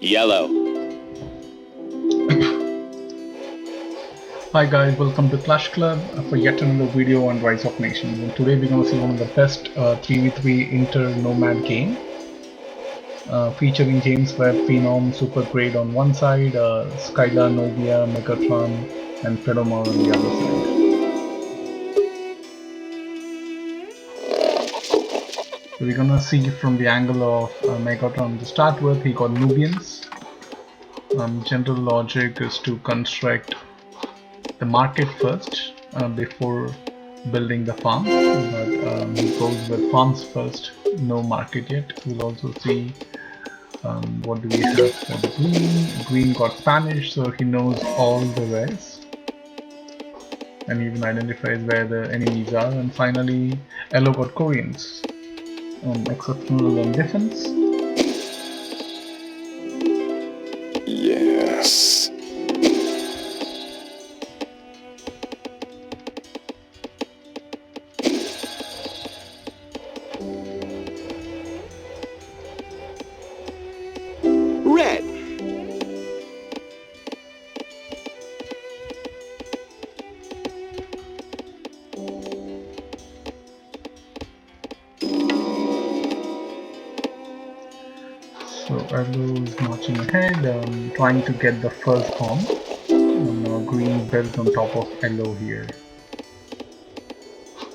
Yellow. Hi guys, welcome to Clash Club for yet another video on Rise of Nations. And today we're going to see one of the best 3v3 inter-Nomad game featuring JamesWebb, Phenom, Super Grade on one side, Skylar, Novia, Megatron, and Phenom on the other side. So we're going to see from the angle of Megatron to start with. He got Nubians. General logic is to construct the market first before building the farm, but he goes with farms first, no market yet. We'll also see what do we have for the green got Spanish, so he knows all the wares and even identifies where the enemies are. And finally yellow got Koreans, exceptional in defense. Yes. Red. So yellow is marching ahead, trying to get the first bomb. Green built on top of yellow here.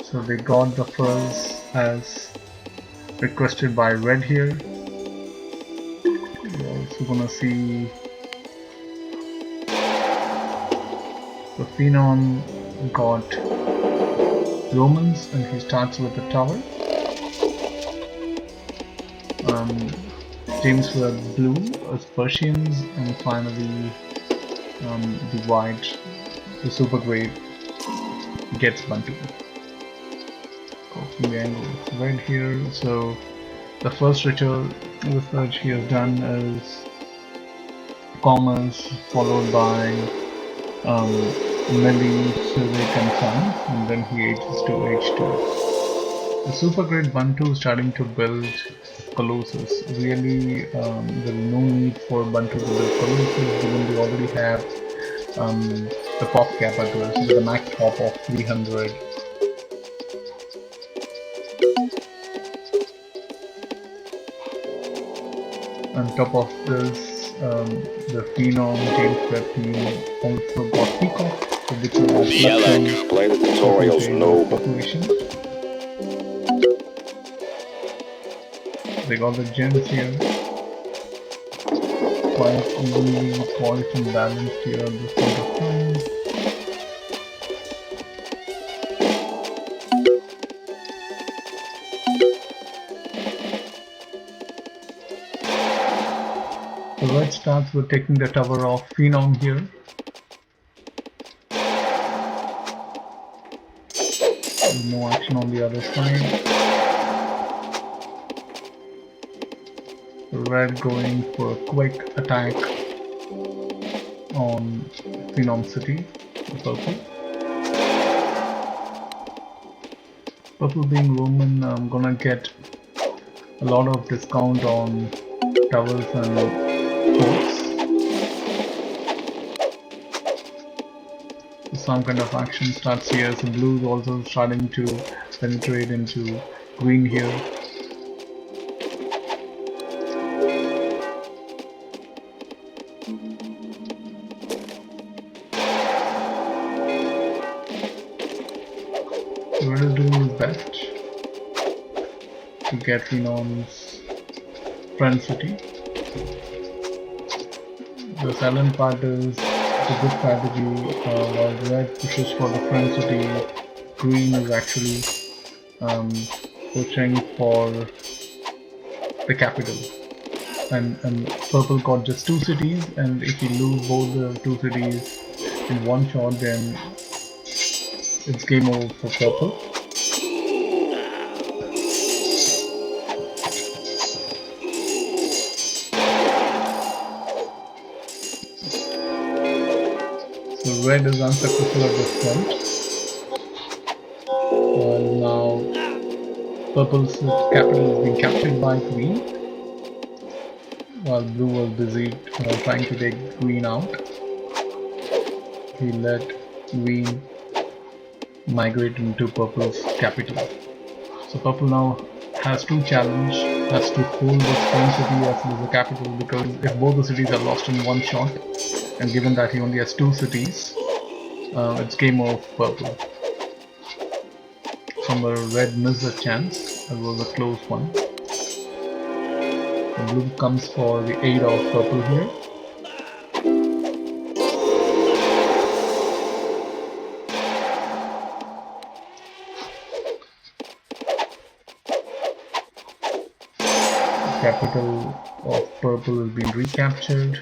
So they got the furs as requested by red here. We're also gonna see the Phenom got Romans and he starts with a tower. JamesWebb blue as Persians, and finally the white, the super grade, gets Bantu. From the angle of red here. So the first ritual research he has done is commerce, followed by melee, civic and science, and then he ages to H2. The super grade Bantu is starting to build Colossus. Really, there is no need for Bantu to build Colossus given we already have the pop capitals with a max pop of 300. On top of this, the Phenom JamesWebb team also got Peacock, so which is Yellow. Explain the tutorials, no. population. They got the gems here. Quite evenly poised and balanced here at this point of time. So red starts with taking the tower of Phenom here. No action on the other side. Red going for a quick attack on Phenom City. Purple. Purple being Roman, I'm gonna get a lot of discount on towers and forts. Some kind of action starts here. So blue is also starting to penetrate into green here. So red is doing his best to get Phenom's front city. The silent part is a good strategy. While red pushes for the front city, green is actually pushing for the capital. And purple got just 2 cities, and if you lose both the 2 cities in one shot, then it's game over for purple. So red is unsuccessful at this point. Now purple's capital is being captured by green. While blue was busy trying to take green out, he let green migrate into purple's capital. So purple now has two challenges, has to hold its own city as well as the capital, because if both the cities are lost in one shot, and given that he only has two cities, it's game over purple. Somewhere red missed a chance, that was a close one. The blue comes for the aid of purple here. The capital of purple has been recaptured.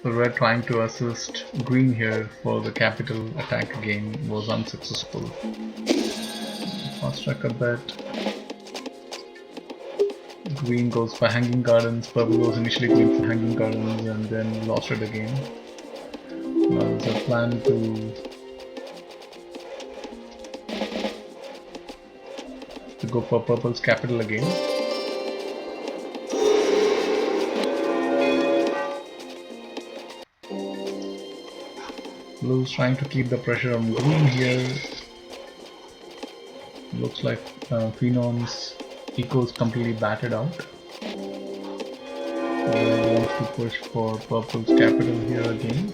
The red trying to assist green here for the capital attack again was unsuccessful. Fast track a bit. Green goes for hanging gardens. Purple was initially going for hanging gardens and then lost it again. Now there's a plan to go for purple's capital again. Blue's trying to keep the pressure on green here. Looks like Phenom's eco is completely battered out. Blue wants to push for purple's capital here again.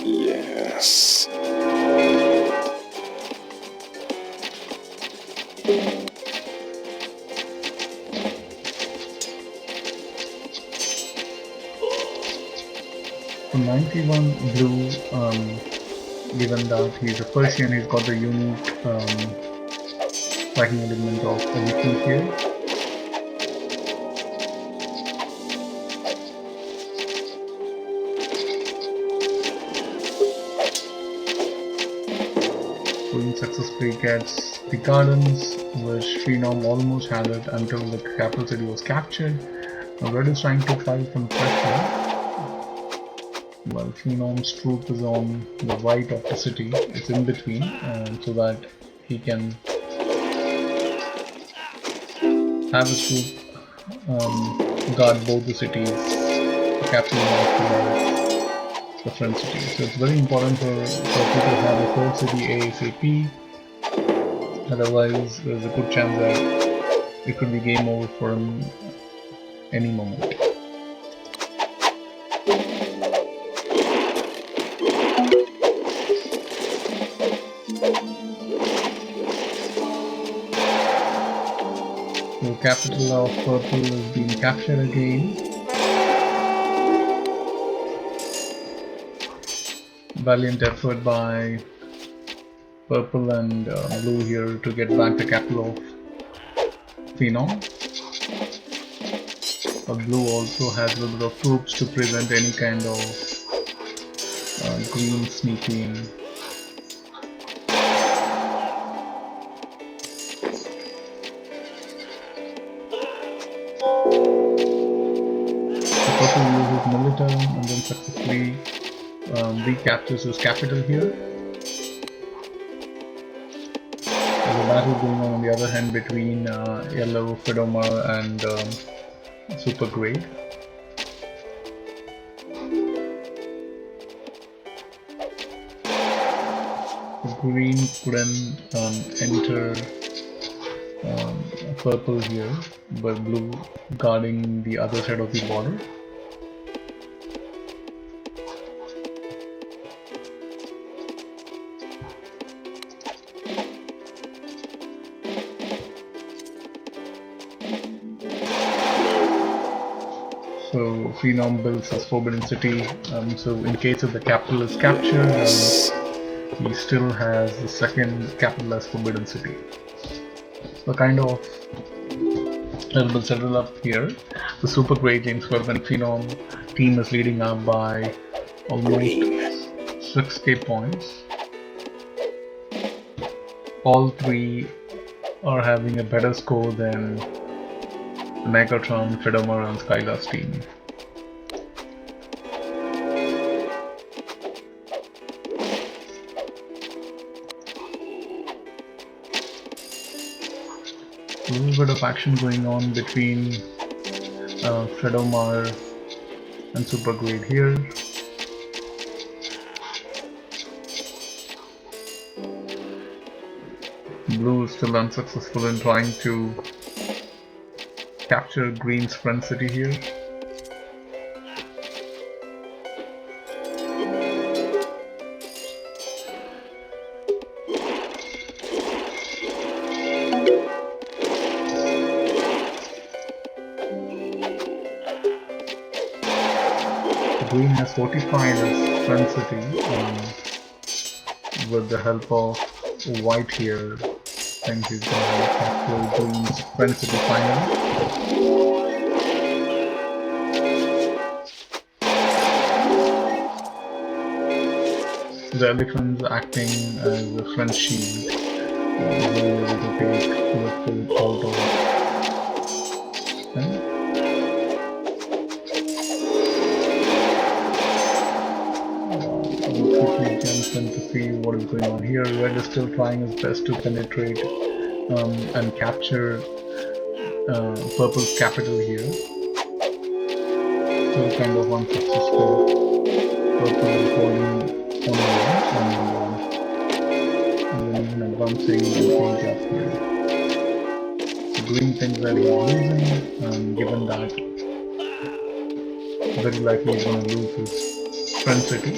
Yes. For 91 blue, given that he's a Persian, he's got the unique striking element of everything here. Green successfully gets the gardens, which Phenom almost had it until the capital city was captured. Now red is trying to apply some pressure, while Phenom's troop is on the right of the city. It's in between, so that he can have his troop guard both the cities, the capital and the front city. So it's very important for people to have a third city ASAP. Otherwise, there's a good chance that it could be game over for him any moment. The capital of purple is being captured again. Valiant effort by purple and blue here to get back the capital of Phenom. But blue also has a little bit of troops to prevent any kind of green sneaking. The purple uses Militum and then successfully recaptures his capital here. There's a battle going on the other hand between yellow, Phenom and super grade. The green couldn't enter purple here, but blue guarding the other side of the border. So Phenom builds his Forbidden City, so in case if the capital is captured, he still has the second capital as Forbidden City. So kind of little bit settled up here. The super great JamesWebb and Phenom team is leading up by almost 6k points. All three are having a better score than Megatron, Phenom and Skylar's team. A little bit of action going on between Phenom and Supergrade here. Blue is still unsuccessful in trying to capture Green's front city here. Green has fortified his front city with the help of White here. I think he's going to capture Green's front city finally. The elephants acting as a front shield, being able to take the full out of them. Quickly jumps in to see what is going on here. Red is still trying his best to penetrate and capture Purple's capital here. Still kind of unsuccessful. Purple is holding on and then even advancing the page up here. So Green thinks that he is losing, given that very likely he's going to lose his front city.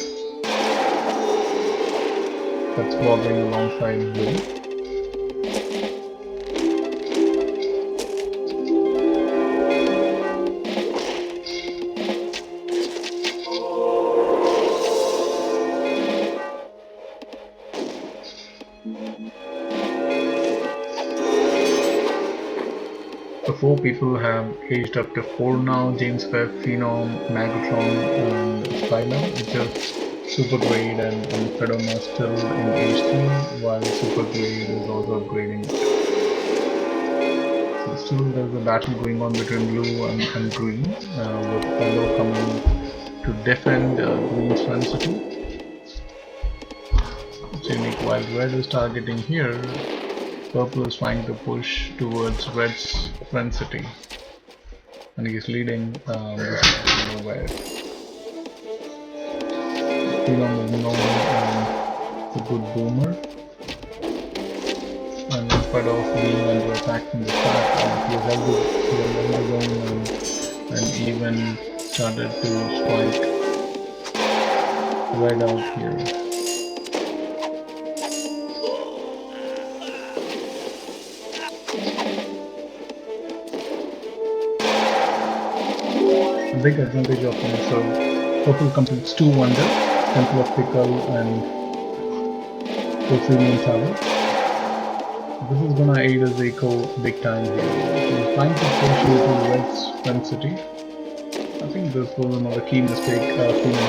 That's bothering alongside Blue. The 4 people have aged up to 4 now: JamesWebb, Phenom, Megatron, and Phenom. It's just Supergrade and Phenom are still in age 3, while Supergrade is also upgrading. So still there's a battle going on between Blue and Green, with Yellow coming to defend Green's front city. While Red is targeting here, Purple is trying to push towards Red's front city, and he's leading this Nomad. Phenom is known as a good boomer, and in spite of being under attack from the start, he has held his own and even started to strike Red out here. Big advantage of him. So Purple completes 2 wonders, Temple of Pickle and Porcelain Tower. This is gonna aid his eco big time here. So he's trying to push into Red's front city. I think this was another key mistake Phenom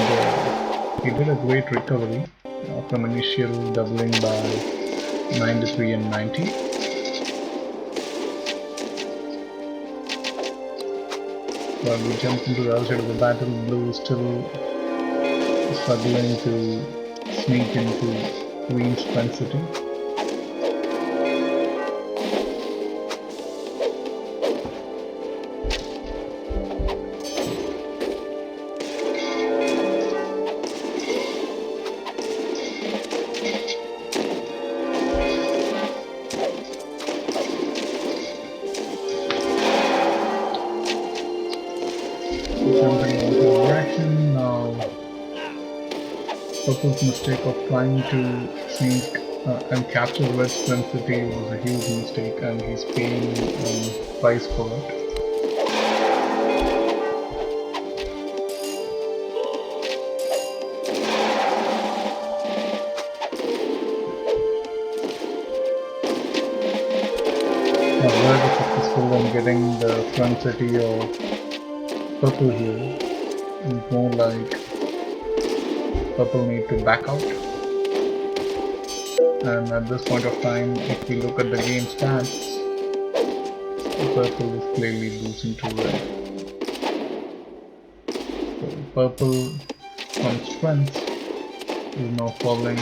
did. He did a great recovery from initial doubling by 93 and 90. While we jump into the other side of the battle, Blue is still struggling to sneak into Green's front city. Jumping into the direction now. Purple's mistake of trying to sneak and capture Red's front city was a huge mistake, and he's paying price for it. Now Red is successful in getting the front city of Purple here. It's more like Purple need to back out. And at this point of time, if we look at the game stats, purple is clearly losing to red. So purple from strength is now falling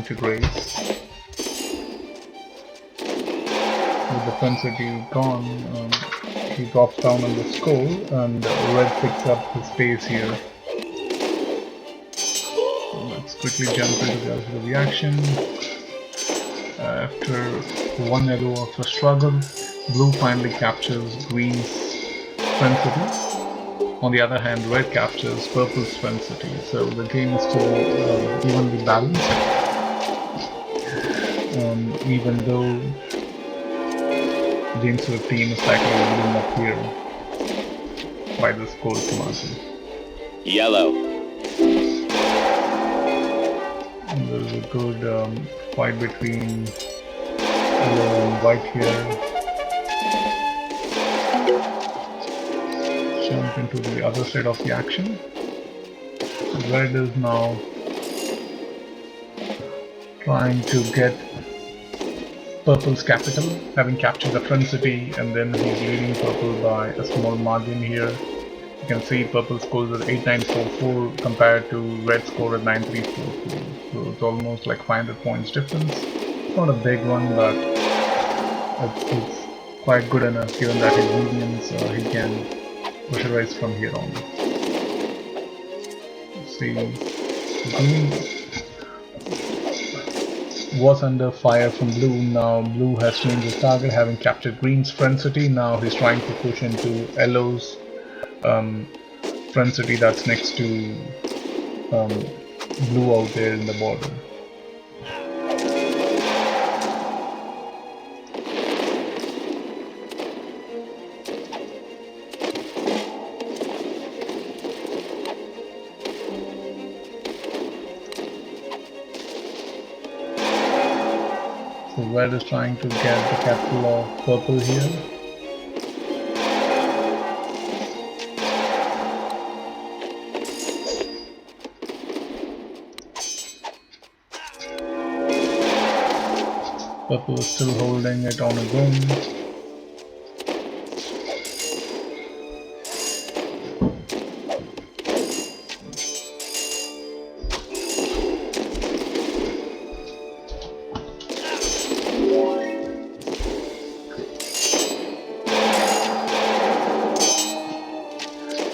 to grace. With the density gone, he drops down on the score, and red picks up his pace here. So let's quickly jump into the other reaction. After one yellow of a struggle, blue finally captures green's strength city. On the other hand, red captures purple's strength city. So the game is still evenly balanced. Even though JamesWebb team is likely leading up here by the score margin. Yellow. And there's a good fight between yellow and white here. Jump into the other side of the action. Red is now trying to get purple's capital, having captured the front city, and then he's leading purple by a small margin here. You can see purple scores at 8944 compared to red score at 9344. So it's almost like 500 points difference. It's not a big one, but it's quite good enough given that his medians he can pressurize from here on. Let's see, green was under fire from blue. Now blue has changed his target, having captured green's front city. Now he's trying to push into yellow's front city that's next to blue out there in the border. So red is trying to get the capital of purple here. Purple is still holding it on its own.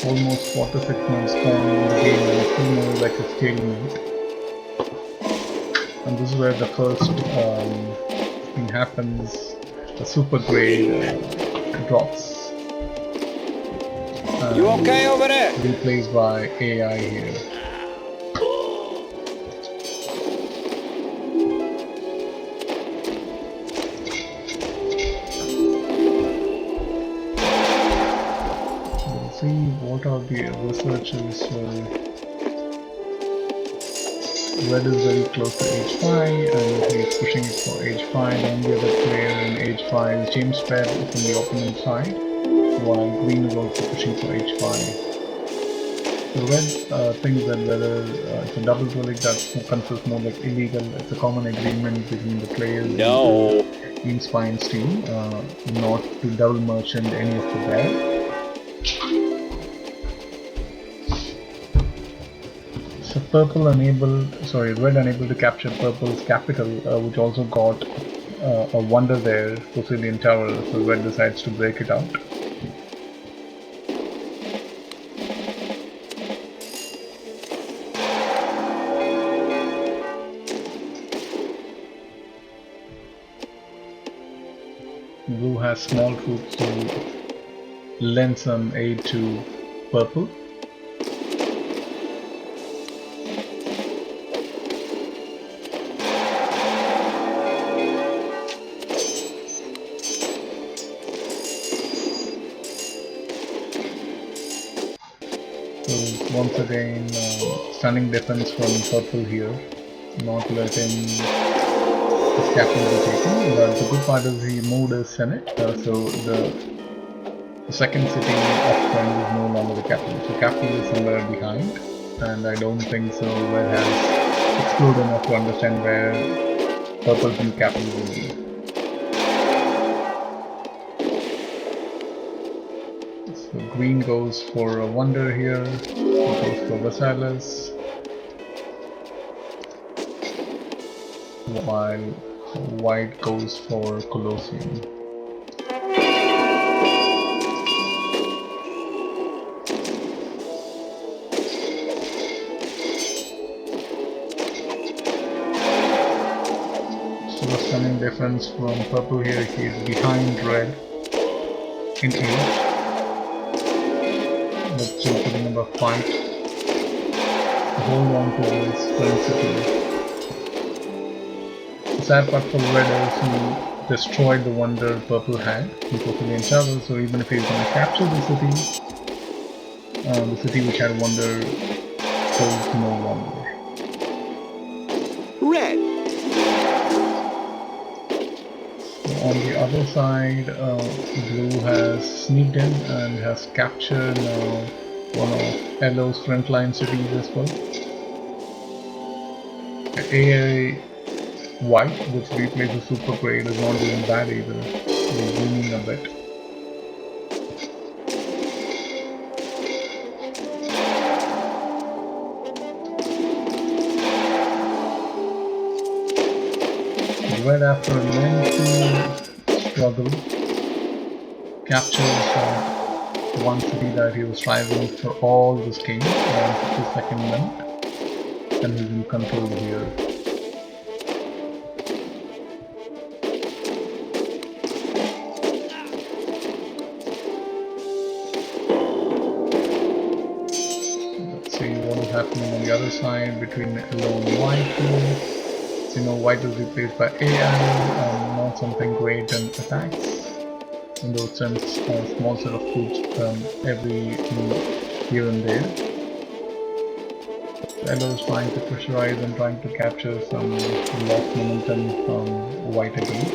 Almost 4 to 6 months gone in the game, and still more like a stalemate. And this is where the first thing happens. The super grade drops. You okay over there? Replaced by AI here. See what are the researchers. Red is very close to H5 and he's pushing it for H5. And the other player in H5 is JamesWebb from the opponent side, while green is also pushing for H5. So red thinks that whether it's a double dueling that considers more like illegal. It's a common agreement between the players. No. In Spine's team not to double merchant any of the bear. So red unable to capture purple's capital, which also got a wonder there, Poseidon Tower, so red decides to break it out. Blue has small troops to lend some aid to purple. Once again, stunning defense from purple here, not letting his capital be taken. But the good part is he moved his Senate, so the second city of Friends is no longer the capital. So capital is somewhere behind, and I don't think so Red has explored enough to understand where purple's new capital will be. So green goes for a wonder here, goes for Basilis, while white goes for Colosseum. So the stunning difference from purple here, he is behind red in age, but still putting up a fight to hold on to his friend city. The sad part for red is he destroyed the wonder purple had. He totally in trouble, so even if he's gonna capture the city which had wonder goes no longer. Red. On the other side, blue has sneaked in and has captured now one of yellow's frontline cities as well. AI white, which replaces super grade, is not doing bad either. It's booming a bit. Red, after a lengthy struggle, captures one city that he was striving for all this game, around 52nd minute, and he's in control here. Let's see what is happening on the other side between yellow and white here. You know, white is replaced by AI, not something great in attacks, although it sends a small set of troops every here and there. Yellow is trying to pressurize and trying to capture some lost momentum from white again.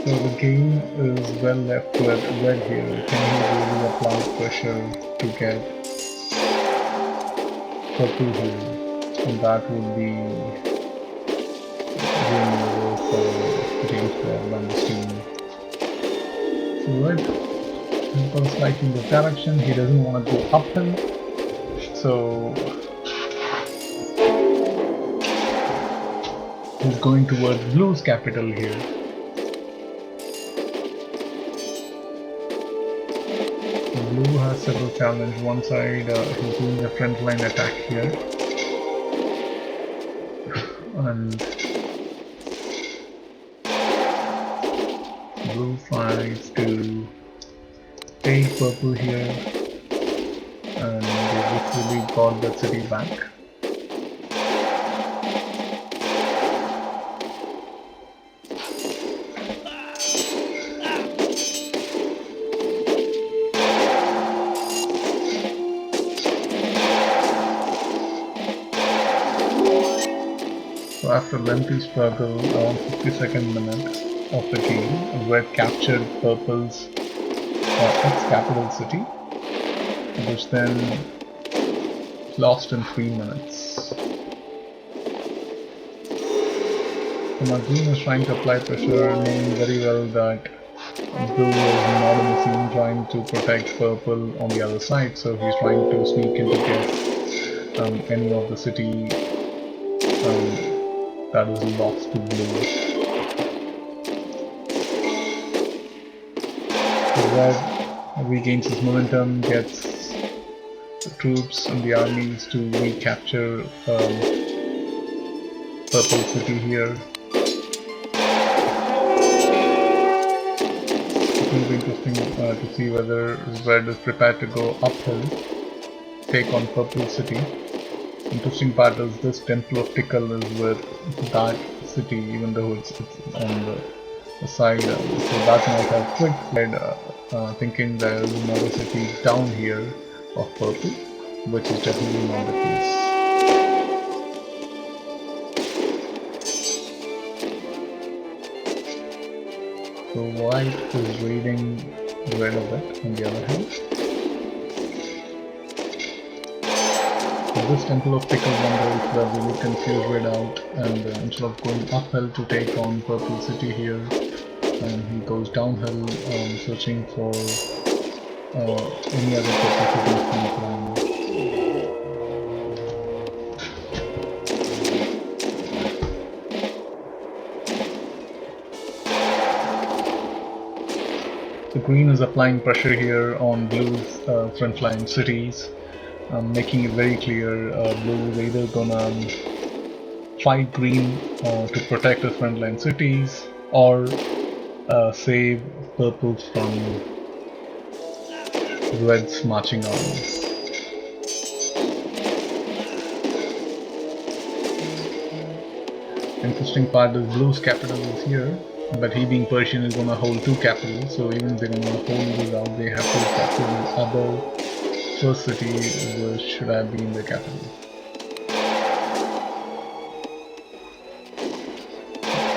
So the game is well left with red here. Can he really apply pressure to get purple here? And that would be game over for JamesWebb and his team. So red has gone slightly in this direction. He doesn't want to go uphill, so he's going towards blue's capital here. Blue has several challenges. One side he's doing a frontline attack here, and blue tries to take purple here, and they literally got the city back. So after a lengthy struggle, around 52nd minute of the game, red captured purple's ex-capital city, which then lost in 3 minutes. So now green is trying to apply pressure, knowing very well that blue is not in the scene, trying to protect purple on the other side, so he's trying to sneak in to get any of the city that is lost to blue. Red regains his momentum, gets the troops and the armies to recapture purple city here. It will be interesting to see whether red is prepared to go uphill, take on purple city. Interesting part is this Temple of Tickle is with that city, even though it's on the side, so that might have tricked red, thinking there is another city down here of purple, which is definitely not the case. So white is raiding red a bit on the other hand. So this Temple of Tickle wonder should have really confused red out, and instead of going uphill to take on purple city here, he goes downhill, searching for or any other purpose front line. So green is applying pressure here on blue's frontline cities, making it very clear blue is either gonna fight green to protect the frontline cities or save purple from red's marching armies. Interesting part is blue's capital is here, but he being Persian is gonna hold two capitals, so even if they're gonna hold this out, they have to capture the other first city which should have been the capital.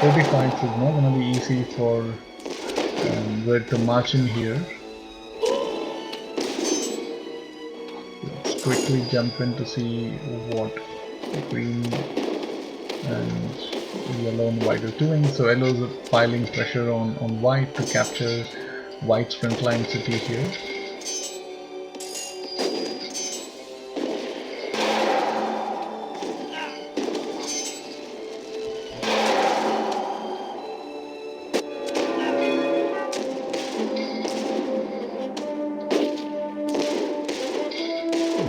Fortified is not gonna be easy for red to march in here. Let's quickly jump in to see what green and yellow and white are doing. So yellow is piling pressure on white to capture white's frontline city here.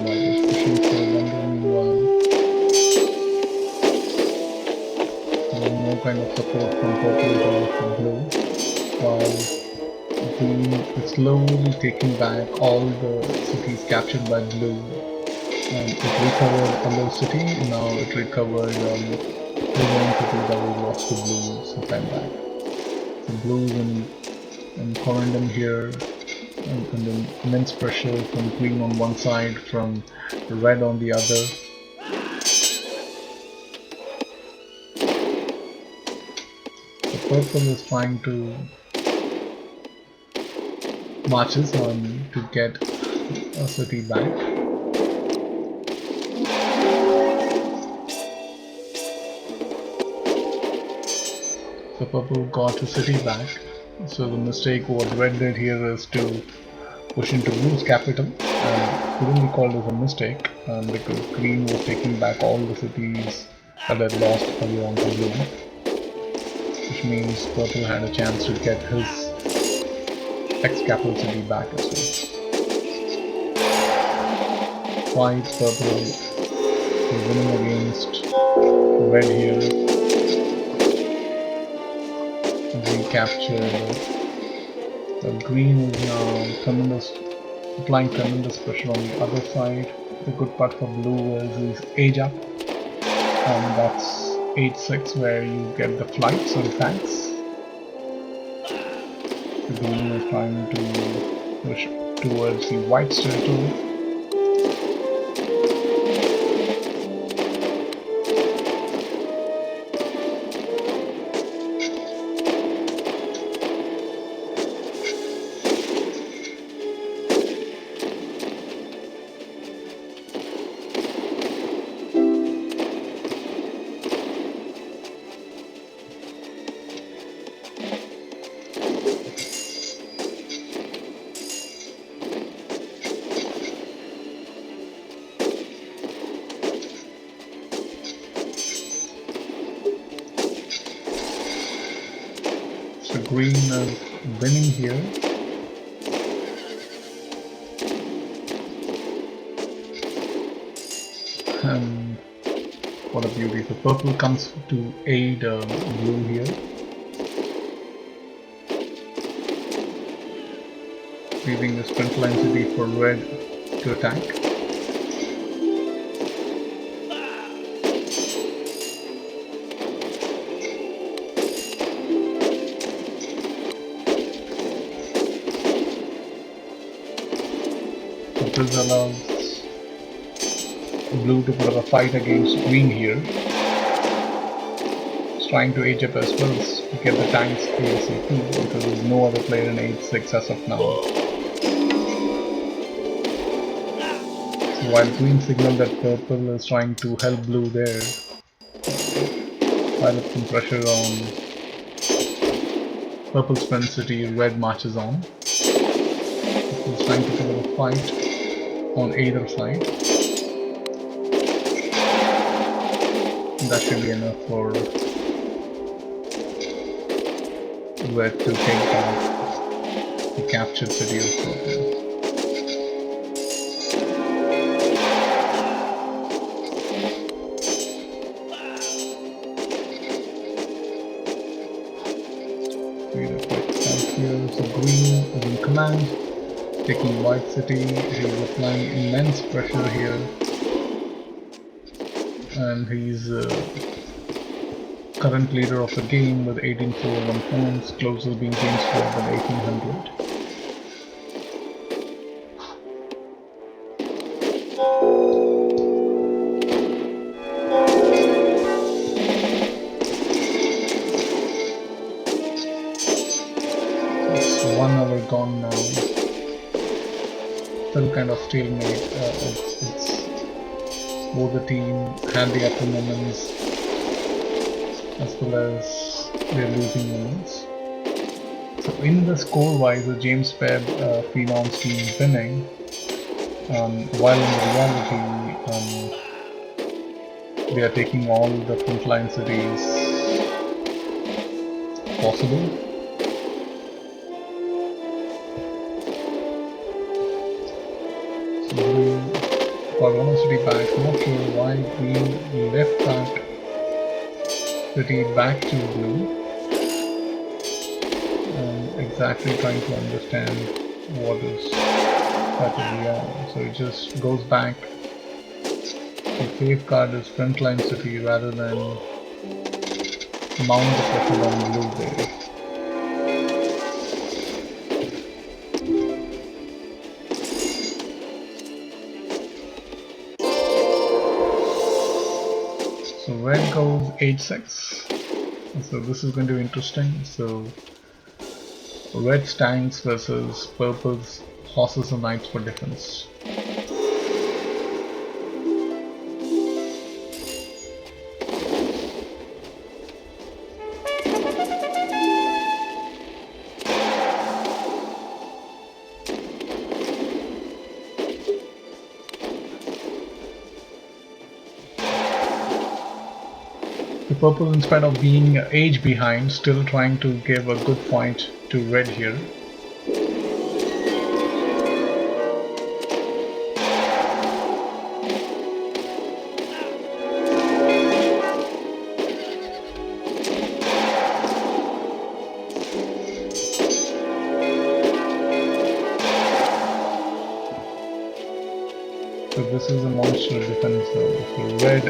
White is pushing for London meanwhile. No kind of support from purple or from blue, while green is slowly taking back all the cities captured by blue. It recovered Yellow City, now it recovered the one city that was lost to blue some time back. So blue is in corundum here, and then immense pressure from green on one side, from red on the other. Purple is trying to marches on to get a city back. So purple got a city back. So the mistake what red did here is to push into blue's capital, and couldn't be called as a mistake because green was taking back all the cities that had lost earlier on to blue. Which means purple had a chance to get his ex-capital city back as well. White, purple is winning against red here. Recaptured. The green is now applying tremendous pressure on the other side. The good part for blue is his age up, and that's 8-6 where you get the flights on tanks. The green is trying to push towards the white's territory. So green is winning here. What a beauty. So purple comes to aid blue here. Leaving the sprint line city for red to attack. This allows blue to put up a fight against green here. It's trying to age up as well to get the tanks ASAP because there's no other player in 8-6 as of now. So while green signaled that purple is trying to help blue there, pile up some pressure on purple's front city, red marches on. Purple's trying to pick up a fight on either side. That should be enough for Red to take back the captured city of Purple. So Green is in command, taking White City. He's applying immense pressure here, and he's current leader of the game with 1841 points, closest being JamesWebb at 1800. It's 1 hour gone now. Still kind of stalemate. It's both the team had the upper moments as well as they're losing moments. So in the score wise, the JamesWebb Phenom's team winning, while in reality they are taking all the frontline cities possible. Got one city back, not sure why Green left that city back to Blue. Exactly trying to understand what is strategy on. So it just goes back to safeguard his frontline city rather than mount the pressure on Blue there. So red goes 8-6. So this is going to be interesting. So red's tanks versus purple's horses and knights for defense. The purple, in spite of being age behind, still trying to give a good point to red here. So this is a monster defense though. So red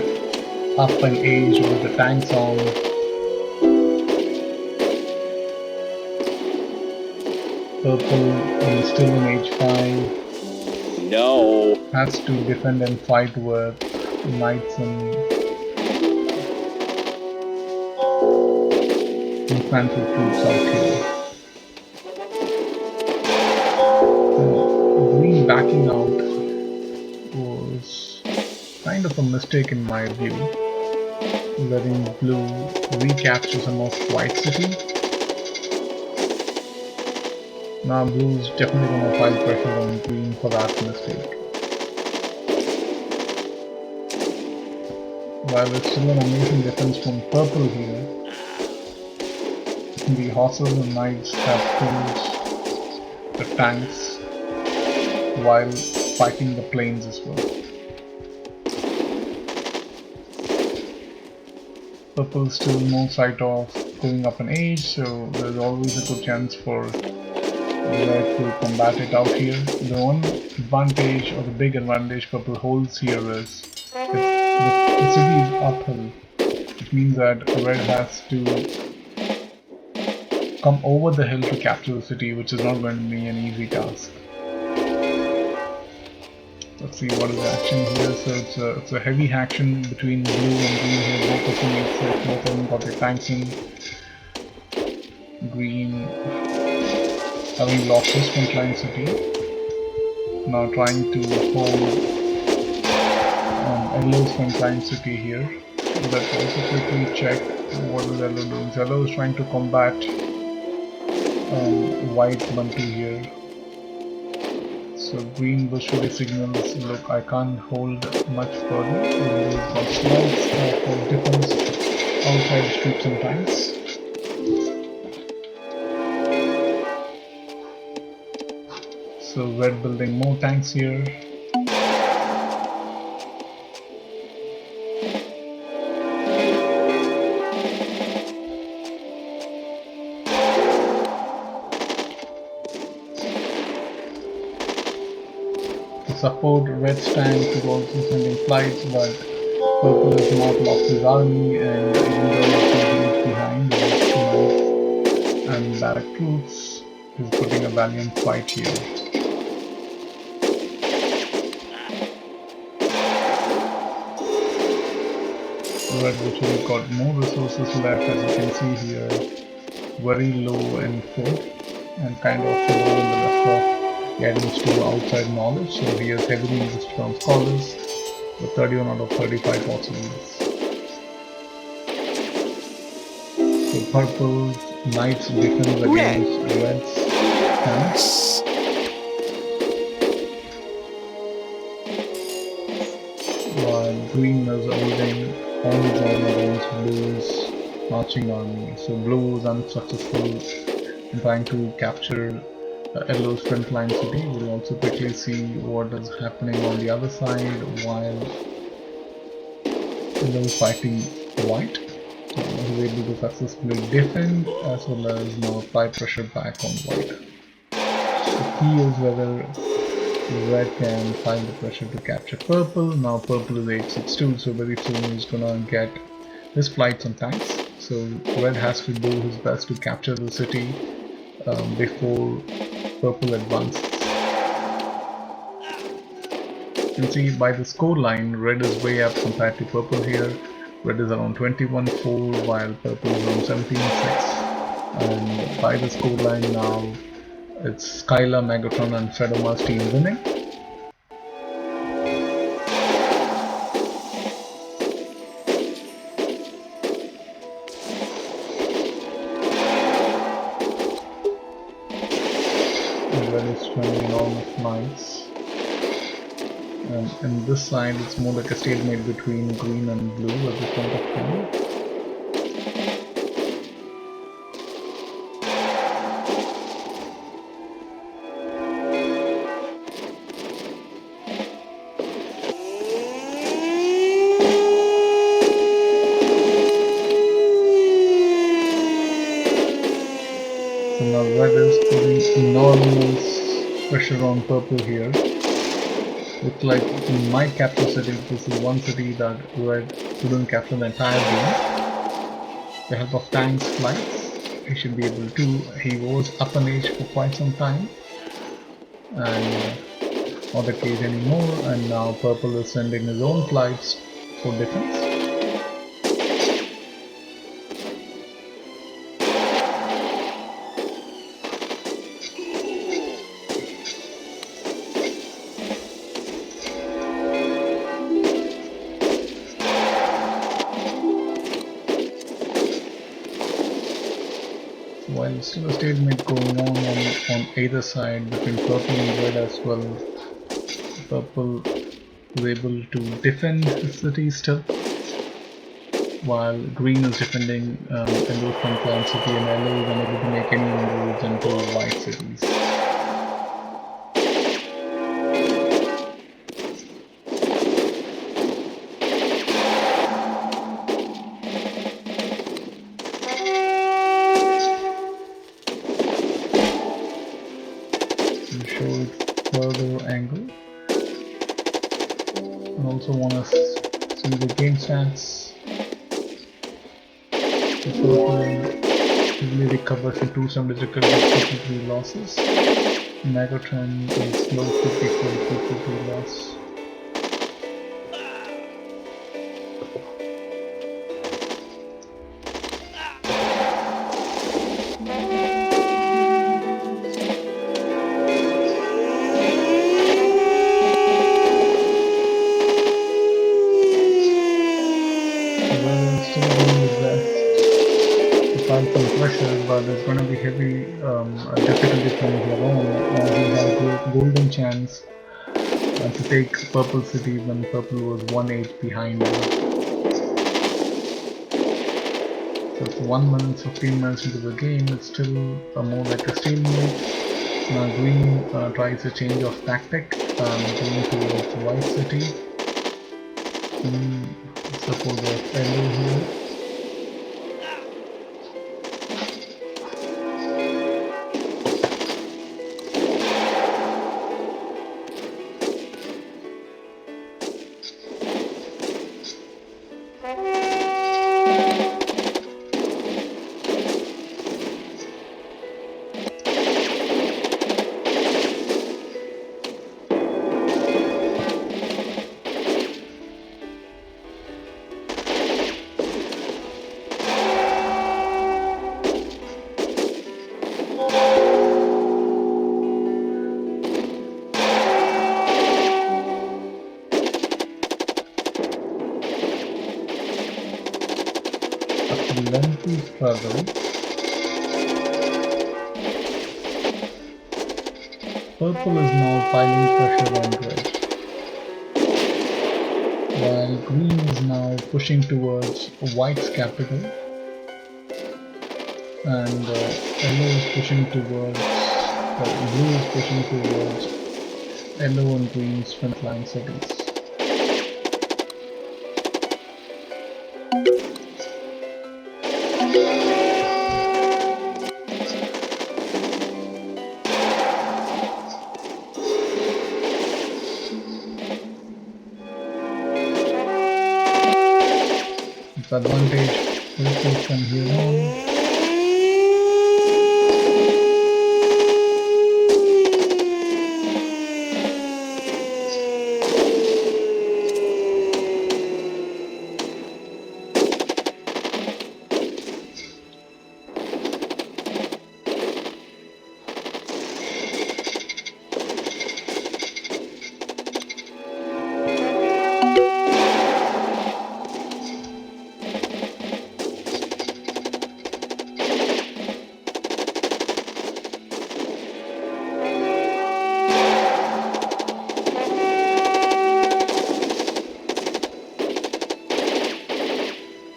up an age with the tanks on. Purple still in age 5. No. Has to defend and fight with knights and infantry troops out here. Green backing out was kind of a mistake in my view, letting Blue recapture some of White City. Now Blue's definitely going to pile pressure on Green for that mistake. While it's still an amazing defense from Purple here, the horses and knights have killed the tanks while fighting the planes as well. Purple still no sight of going up in age, so there's always a good chance for red to combat it out here. The one advantage, or the big advantage Purple holds here is the city is uphill. It means that red has to come over the hill to capture the city, which is not going to be an easy task. Let's see what is the action here. So it's a heavy action between Blue and Green here. Both of them make sense. Both of them got their tanks in. Green having lost his frontline city, now trying to hold Yellow's frontline city here. Let's also quickly check what is Yellow doing. Yellow is trying to combat White Bunty here. So green visually signals, look, I can't hold much further, even though it's got slides for difference outside the strip sometimes. So red building more tanks here. To support red's tank is also sending flights, but purple has not lost his army, and even though he's behind with knights and barrack troops, he's putting a valiant fight here. Red literally got more resources left, as you can see here, very low in food and kind of low in the rest of getting to outside knowledge, so he has heavily invested on scholars with 31 out of 35 possibilities. So purple's knights defends against red's tanks. While green is holding on his own against blue's marching army. So blue is unsuccessful in trying to capture yellow's frontline city. We'll also quickly see what is happening on the other side while yellow is fighting white. He's able to successfully defend as well as now apply pressure back on white. The key is whether red can find the pressure to capture purple. Now purple is 862, so very soon he's gonna get his flights on tanks. So red has to do his best to capture the city before purple advances. You can see by the score line, red is way up compared to purple here. Red is around 21-4 while purple is around 17-6. And by the score line now, it's Skylar, Megatron and Phenoma's team winning. Red is showing enormous knights. And in this side, it's more like a stalemate between green and blue at this point of time. So now red is putting enormous pressure on purple here. Looks like he might capture city. This is one city that red couldn't capture the entire game. With the help of tanks, flights, he should be able to. He was up an age for quite some time and not the case anymore, and now purple is sending his own flights for defense. While there's still a stalemate going on either side between purple and red as well, purple is able to defend the city still, while green is defending yellow frontline city and yellow is unable to make any inroads into white cities. Show it further angle, and also want to see the game stats. The purple easily recovers from 273 53 losses. Megatron is low 54 53 loss. Still doing his best to find some pressure, but there's going to be heavy difficulty from here on, he had a golden chance to take Purple City when Purple was 1-8 behind him. So it's 1 minute 15 minutes into the game. It's still more like a stalemate. Now Green tries a change of tactic, going towards White City. Support of Yellow here. Lengthy struggle. Purple is now piling pressure on red, while green is now pushing towards white's capital, and yellow is pushing towards, blue is pushing towards yellow and green's frontline cities. Advantage Purple from here on.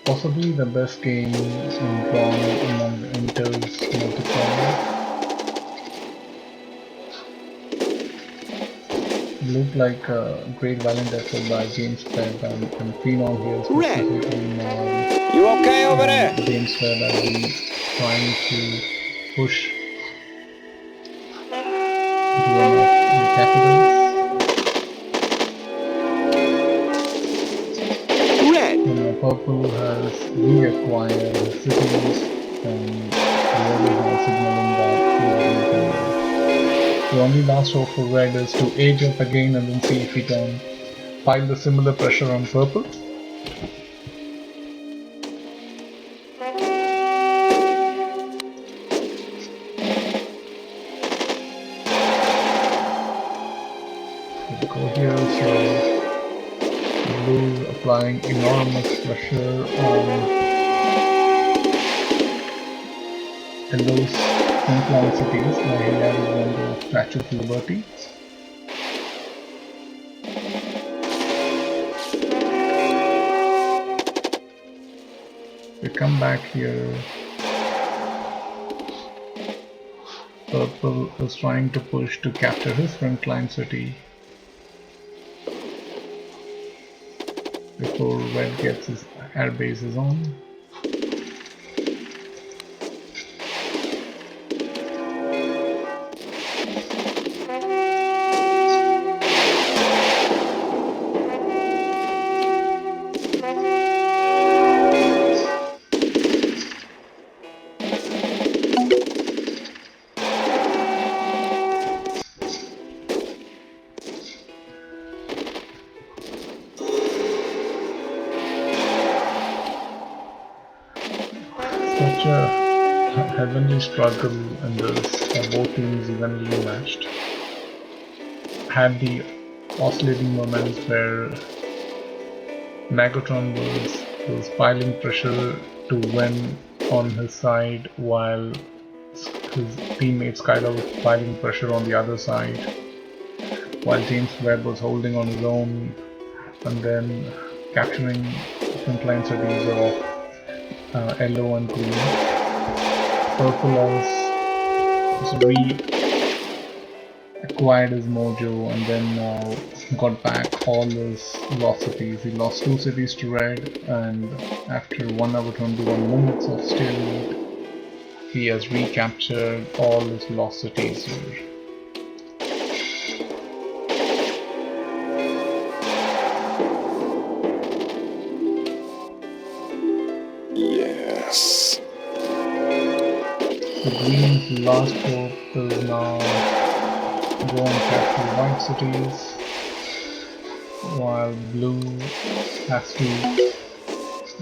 Possibly the best game in drawn among the Intel's Megatron. Looked like a great valiant effort by JamesWebb and Phenom here specifically. You okay over there? JamesWebb has been trying to push into one of the capitals. Purple has reacquired cities and Red is signaling that the only last hope for Red is to age up again and then see if he can pile the similar pressure on Purple. Go here, so Blue applying enormous pressure on Yellow's frontline cities, where he has one of Statue of Liberty. We come back here. Purple is trying to push to capture his frontline city before Red gets his air bases on. Such a heavenly struggle in this, both teams evenly matched. Had the oscillating moments where Megatron was piling pressure to win on his side, while his teammate Skylar was piling pressure on the other side, while JamesWebb was holding on his own and then capturing frontline cities of yellow and green. Purple has acquired his mojo and then got back all his lost cities. He lost 2 cities to red, and after 1 hour 21 minutes of stalemate, he has recaptured all his lost cities here. Yes. The green's last hope is now go and capture white cities, while blue has to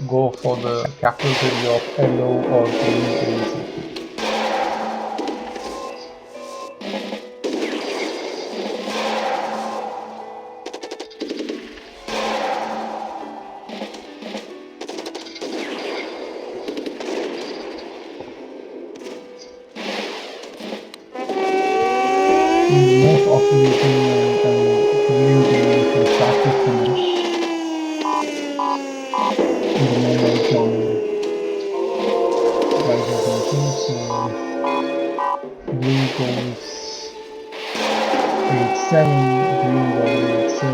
go for the capital city of yellow or green city. Most oscillating and brilliant game from start to finish in the Nomad genre. Rises into, so blue goes 8-7, green goes 8-7,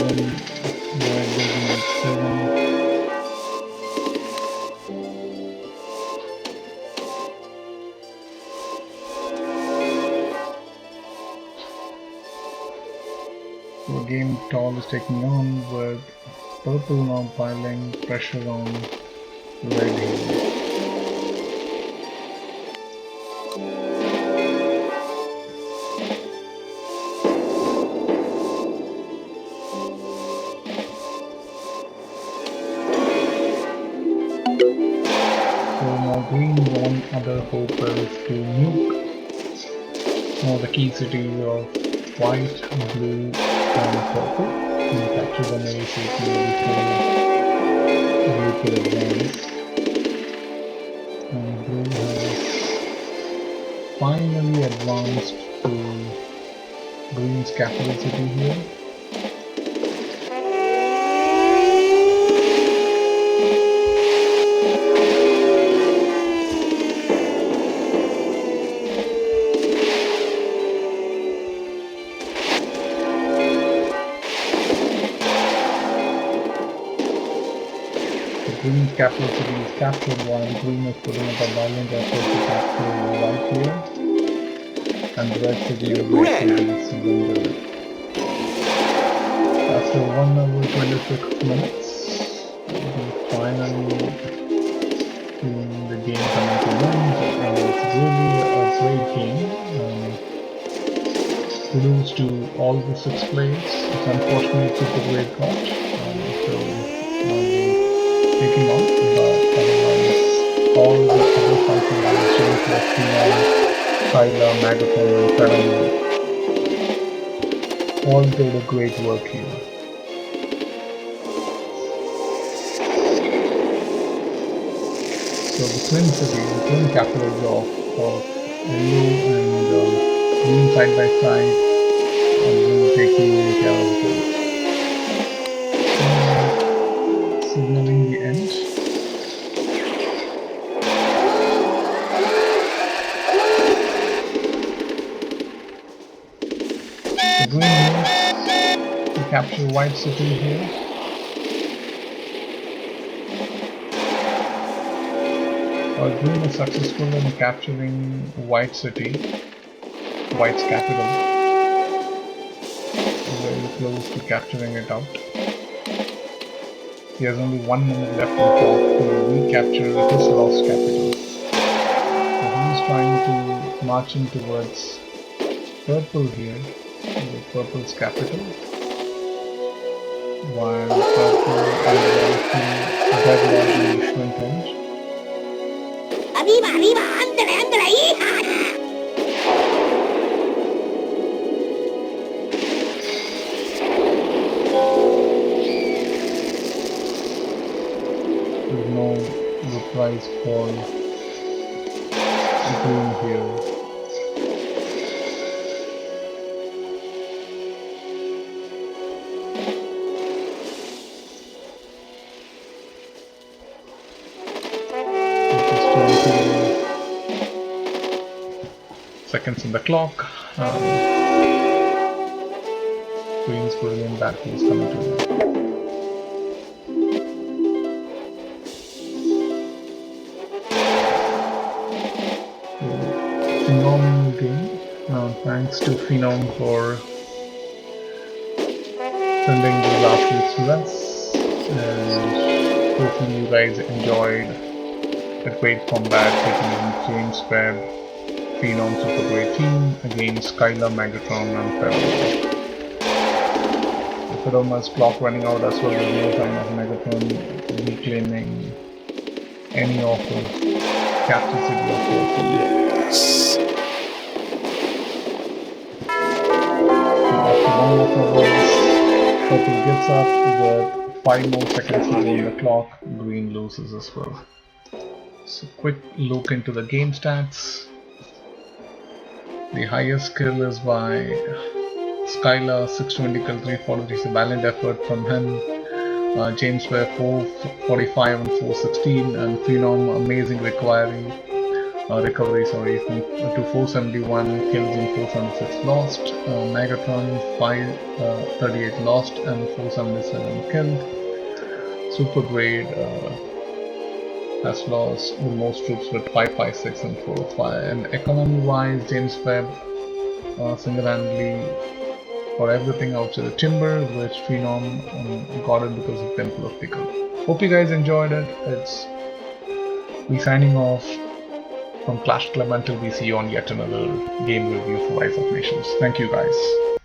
red goes 8-7. So game tall is taking on with purple now piling pressure on red here. So now green's one other hope is to nuke all the key cities of white, blue, and purple, and capture them ASAP before blue could advance. And blue has finally advanced to green's capital city here. Green's capital city is captured while green is putting up a violent effort to capture white here, and the red city is surrendered. After 1 hour 26 minutes, we finally see the game coming to an end, and it's really a great game. Kudos to all the 6 players. It's unfortunate Super Great got, so taking off, but otherwise all the other 5 players, JamesWebb, Phenom, Skylar, Megatron, and Phenom, all did a great work here. So the twin cities, the twin capitals of yellow and green side by side, and blue taking care of them. Signaling the end. The green moves to capture white city here. While green is successful in capturing white city, white's capital. Very close to capturing it out. He has only 1 minute left before to recapture his lost capital. So he's trying to march in towards purple here, with purple's capital, while purple and the red largely front end. ¡Arriba, arriba! ¡Ándale, ándale, hija! There's no reprise for green here. seconds on the clock. Queen's brilliant battle is coming to you. Phenom game. Thanks to Phenom for sending the last week's to us, and hopefully you guys enjoyed a great combat between JamesWebb, Phenom super great team against Skylar, Megatron and Phenom. The Phenoma's clock running out as well, with no time of Megatron reclaiming any of the capital city of Yes. After one more covers, Purple gets up with 5 more seconds to go on the clock. Green loses as well. So quick look into the game stats. The highest kill is by Skylar, 620 kill, 343. It's a valiant effort from him. JamesWebb 445 and 416, and Phenom amazing recovery from 471 kills and 476 lost. Megatron 538 lost and 477 killed. Super grade has lost the most troops with 556 and 405. And economy wise, JamesWebb single-handedly got everything outside the timber, which Phenom got it because of Temple of Pickle. Hope you guys enjoyed it. It's me signing off from Clash Club until we see you on yet another game review for Rise of Nations. Thank you guys.